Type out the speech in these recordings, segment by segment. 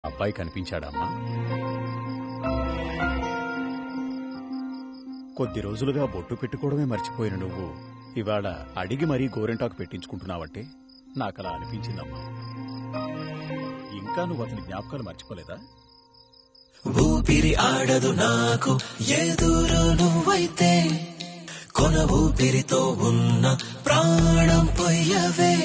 అబ్బాయి కనిపించాడమ్మా? కొద్ది రోజులుగా బొట్టు పెట్టుకోవడమే మర్చిపోయిన నువ్వు ఇవాళ అడిగి మరీ గోరెంటాకు పెట్టించుకుంటున్నావంటే నాకలా అనిపించిందమ్మా. ఇంకా నువ్వు అతని జ్ఞాపకాలు మర్చిపోలేదా? ఊపిరి ఆడదు నాకు ఎదురు నువ్వైతే, కొన ఊపిరితో ఉన్న ప్రాణం పోయవే.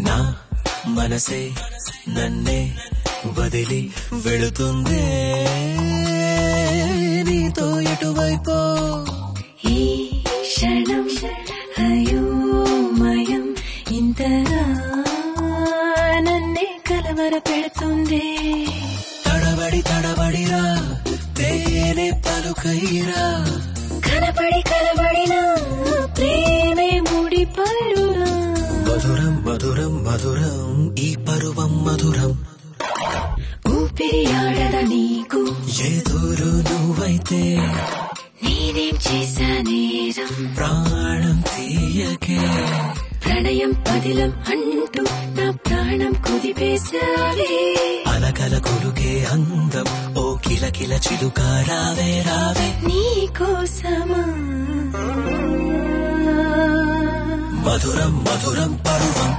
నా మనసే నన్నే వదిలి వెళుతుందే, నీతో ఎటువైపో ఈ క్షణం అయోమయం ఇంతగా నన్నే కలవర పెడుతుంది. తడబడి తడబడిరా తేనె పలుకైరా, కనపడి కలబడిన ప్రేమే ముడిపడునా. మధురం మధురం మధురం ఈ పరువం మధురం. ఊపిరి ఆడద నీకు ఎదురు నువ్వైతే, నేనేం చేశా నేరం ప్రాణం తీయకే. ప్రణయం పదిలం అంటూ నా ప్రాణం కుదిపేశావే. అలకల కొలుకే అందం ఓ కిలకిల చిలుక రావే రావే. నీ కోసమా మధురం మధురం పరువం.